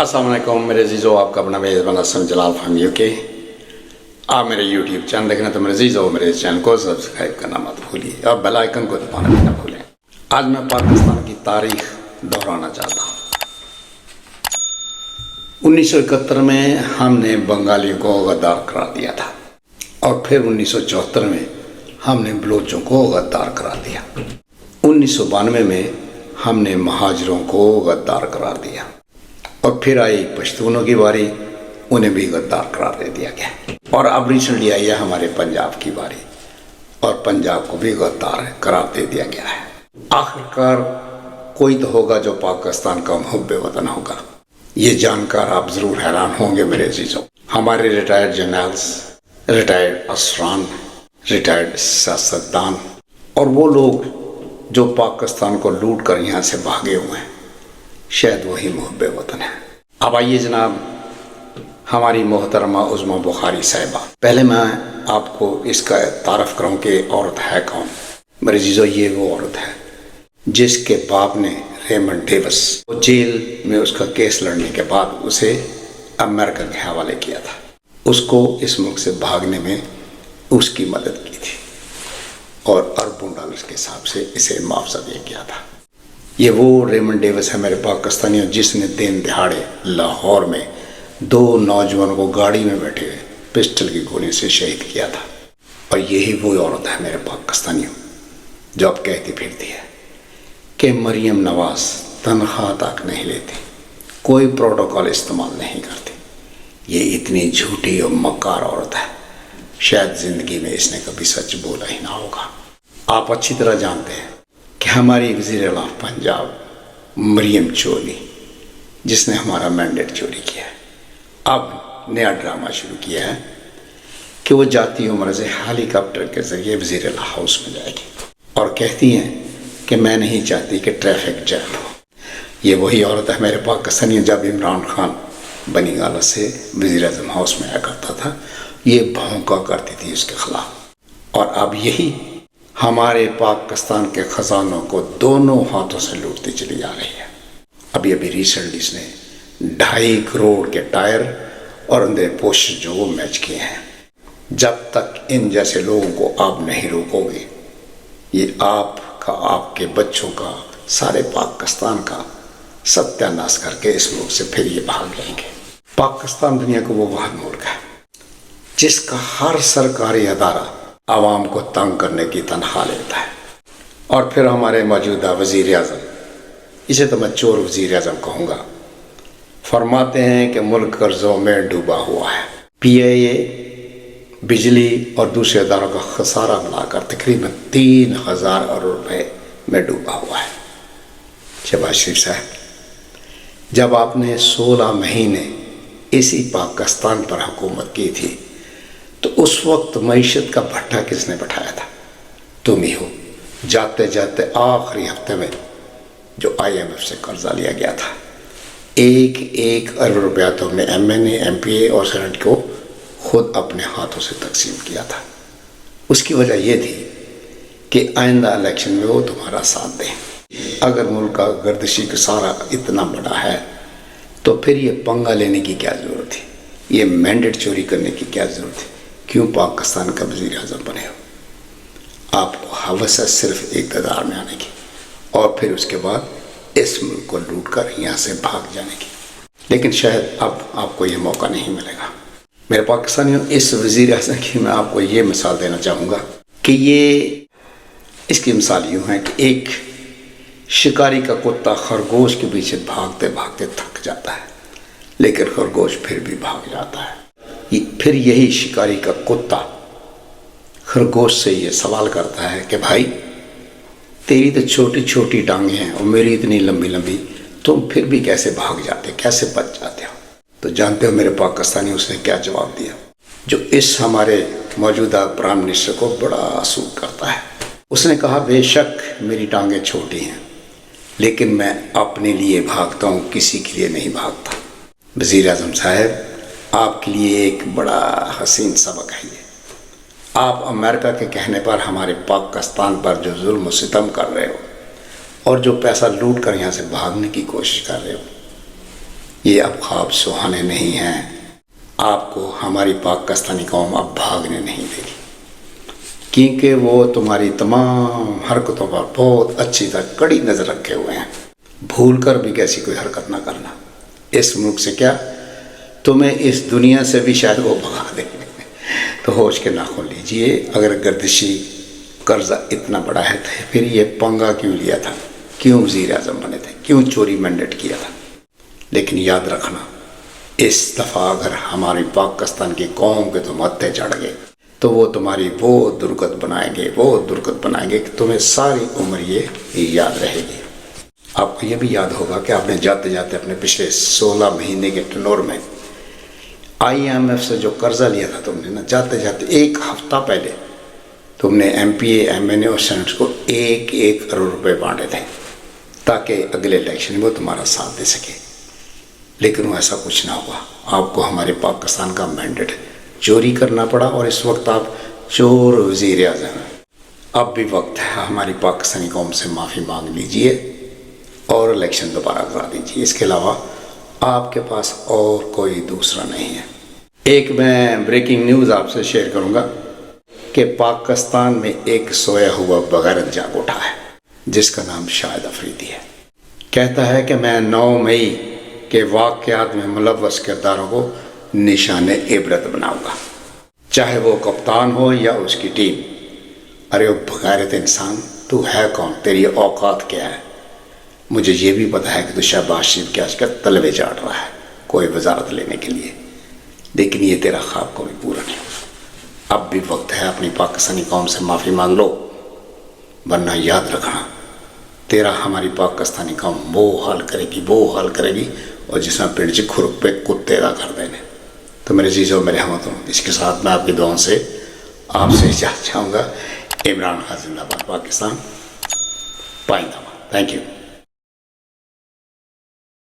अस्सलाम वालेकुम मेरे अजीज़ों, आपका अपना मेज़बान असम जलाल फ्रॉम यूके। आप मेरे यूट्यूब चैनल देखना तो मेरे अजीज़ों मेरे चैनल को सब्सक्राइब करना मत भूलिए और बेल आइकन को दबाना भी ना भूलें। आज मैं पाकिस्तान की तारीख दोहराना चाहता हूँ। 1971 में हमने बंगालियों को गद्दार करार दिया था और फिर 1974 में हमने बलोचों को गद्दार करार दिया। 1992 में हमने महाजरों को गद्दार करार दिया और फिर आई पश्तूनों की बारी, उन्हें भी गद्दार करार दे दिया गया। और अब रिसेंटली आई है हमारे पंजाब की बारी और पंजाब को भी गद्दार करार दे दिया गया है। आखिरकार कोई तो होगा जो पाकिस्तान का मुहब्बे वतन होगा। ये जानकर आप ज़रूर हैरान होंगे मेरे अजीज़ों। हमारे रिटायर्ड जनरल्स, रिटायर्ड असरान, रिटायर्ड सियासतदान और वो लोग जो पाकिस्तान को लूट कर यहाँ से भागे हुए हैं, शायद वही मुहब्बे वतन है। अब आइए जनाब, हमारी मोहतरमा उज़्मा बुखारी साहिबा। पहले मैं आपको इसका तारफ़ कराऊँ कि औरत है कौन। मेरे अजीज़ों, ये वो औरत है जिसके बाप ने रेमंड डेविस को जेल में उसका केस लड़ने के बाद उसे अमेरिका के हवाले किया था। उसको इस मुल्क से भागने में उसकी मदद की थी और अरबों डॉलर्स के हिसाब से इसे मुआवजा दिया गया था। ये वो रेमंड डेविस है मेरे पाकिस्तानियों जिसने दिन दिहाड़े लाहौर में 2 नौजवानों को गाड़ी में बैठे हुए पिस्टल की गोली से शहीद किया था। और यही वो औरत है मेरे पाकिस्तानियों जो अब कहती फिरती है कि मरियम नवाज तनख्वाह तक नहीं लेती, कोई प्रोटोकॉल इस्तेमाल नहीं करती। ये इतनी झूठी और मक्कार औरत है, शायद ज़िंदगी में इसने कभी सच बोला ही ना होगा। आप अच्छी तरह जानते हैं कि हमारी वज़ीर आला पंजाब मरियम चोली, जिसने हमारा मैंडेट चोरी किया है, अब नया ड्रामा शुरू किया है कि वो जाती उम्र से हेलीकॉप्टर के ज़रिए वज़ीर आला हाउस में जाएगी और कहती हैं कि मैं नहीं चाहती कि ट्रैफिक जैम हो। ये वही औरत है मेरे पाकिस्तानी, जब इमरान खान बनी गाला से वज़ीर आज़म हाउस में आया करता था, ये भौंका करती थी उसके ख़िलाफ़। और अब यही हमारे पाकिस्तान के ख़जानों को दोनों हाथों से लूटती चली जा रही है। अभी रिसेंटली इसने 2.5 करोड़ के टायर और अंदर पोस्टर जो वो मैच किए हैं। जब तक इन जैसे लोगों को आप नहीं रोकोगे, ये आपका, आपके बच्चों का, सारे पाकिस्तान का सत्यानाश करके इस मुल्क से फिर ये भाग जाएंगे। पाकिस्तान दुनिया को वो वाहिद मुल्क है जिसका हर सरकारी अदारा आवाम को तंग करने की तनख्वाह लेता है। और फिर हमारे मौजूदा वज़ीर आज़म, इसे तो मैं चोर वज़ीर आज़म कहूँगा, फरमाते हैं कि मुल्क कर्ज़ों में डूबा हुआ है। PIA, बिजली और दूसरे अदारों का खसारा मिलाकर तकरीबन 3000 अरब रुपए में डूबा हुआ है। शहबाज शरीफ साहब, जब आपने 16 महीने इसी पाकिस्तान पर हुकूमत की थी तो उस वक्त मईशत का भट्टा किसने बैठाया था? तुम ही हो। जाते जाते आखिरी हफ्ते में जो IMF से कर्जा लिया गया था, 1 अरब रुपया तुमने MNA, MPA और सेनेट को खुद अपने हाथों से तकसीम किया था। उसकी वजह यह थी कि आइंदा इलेक्शन में वो तुम्हारा साथ दें। अगर मुल्क का गर्दिशी का सारा इतना बड़ा है तो फिर ये पंगा लेने की क्या ज़रूरत थी? ये मैंडेट चोरी करने की क्या ज़रूरत थी? क्यों पाकिस्तान का वज़ीर आज़म बने हो? आपको हवस है सिर्फ इक़्तिदार में आने की और फिर उसके बाद इस मुल्क को लूट कर यहाँ से भाग जाने की। लेकिन शायद अब आपको ये मौका नहीं मिलेगा। मेरे पाकिस्तानियों, इस वज़ीर आज़म की मैं आपको ये मिसाल देना चाहूँगा कि इसकी मिसाल यूँ है कि एक शिकारी का कुत्ता खरगोश के पीछे भागते भागते थक जाता है, लेकिन खरगोश फिर भी भाग जाता है। फिर यही शिकारी का कुत्ता खरगोश से ये सवाल करता है कि भाई, तेरी तो छोटी छोटी टांगें हैं और मेरी इतनी लंबी लंबी, तुम फिर भी कैसे भाग जाते, कैसे बच जाते हो? तो जानते हो मेरे पाकिस्तानी उसने क्या जवाब दिया, जो इस हमारे मौजूदा प्राइम मिनिस्टर को बड़ा सूट करता है। उसने कहा, बेशक मेरी टांगें छोटी हैं लेकिन मैं अपने लिए भागता हूँ, किसी के लिए नहीं भागता। वज़ीर आज़म साहब, आपके लिए एक बड़ा हसीन सबक है ये। आप अमेरिका के कहने पर हमारे पाकिस्तान पर जो जुल्म सितम कर रहे हो और जो पैसा लूट कर यहाँ से भागने की कोशिश कर रहे हो, یہ اب خواب سہانے نہیں ہیں. آپ کو ہماری پاکستانی قوم اب بھاگنے نہیں دے گی، کیونکہ وہ تمہاری تمام حرکتوں پر بہت اچھی طرح کڑی نظر رکھے ہوئے ہیں. بھول کر بھی کیسی کوئی حرکت نہ کرنا. اس ملک سے کیا، تمہیں اس دنیا سے بھی شاید وہ بھگا دیں. تو ہوش کے ناخن لیجئے. اگر گردشی قرضہ اتنا بڑا ہے تو پھر یہ پنگا کیوں لیا تھا، کیوں وزیر اعظم بنے تھے، کیوں چوری مینڈیٹ کیا تھا. لیکن یاد رکھنا، اس دفعہ اگر ہماری پاکستان کی قوم کے تم ہتھے چڑھ گئے تو وہ تمہاری وہ درگت بنائیں گے کہ تمہیں ساری عمر یہ یاد رہے گی. آپ کو یہ بھی یاد ہوگا کہ آپ نے جاتے جاتے اپنے پچھلے 16 مہینے کے ٹنور میں IMF سے جو قرضہ لیا تھا تم نے نا، جاتے جاتے ایک ہفتہ پہلے تم نے MPA MNA اور سینٹ کو 1 کروڑ روپے بانٹے تھے تاکہ اگلے الیکشن میں وہ تمہارا ساتھ دے سکے. لیکن وہ ایسا کچھ نہ ہوا. آپ کو ہمارے پاکستان کا مینڈیٹ چوری کرنا پڑا اور اس وقت آپ چور وزیر اعظم ہیں. اب بھی وقت ہے، ہماری پاکستانی قوم سے معافی مانگ لیجئے اور الیکشن دوبارہ کرا دیجئے. اس کے علاوہ آپ کے پاس اور کوئی دوسرا نہیں ہے. ایک میں بریکنگ نیوز آپ سے شیئر کروں گا کہ پاکستان میں ایک سویا ہوا بغیرت جاگ اٹھا ہے جس کا نام شاہد افریدی ہے. کہتا ہے کہ میں 9 مئی کے واقعات میں ملوث کرداروں کو نشان عبرت بناؤں گا، چاہے وہ کپتان ہو یا اس کی ٹیم. ارے وہ بغیرت انسان، تو ہے کون، تیری اوقات کیا ہے؟ مجھے یہ بھی پتا ہے کہ تو شہباز شریف کے آج کل طلبے چاٹ رہا ہے کوئی وزارت لینے کے لیے، لیکن یہ تیرا خواب کبھی پورا نہیں ہوگا. اب بھی وقت ہے، اپنی پاکستانی قوم سے معافی مانگ لو، ورنہ یاد رکھنا تیرا ہماری پاکستانی قوم وہ حال کرے گی اور جس میں پنڈ چ کھرک پہ کتے ادا کر دینے. تو میرے عزیزوں، میرے ہمتوں، اس کے ساتھ میں آپ کی دعاؤں سے آپ سے اجازت چاہوں گا. عمران خان زندہ باد، پاکستان پائندہ. Thank you.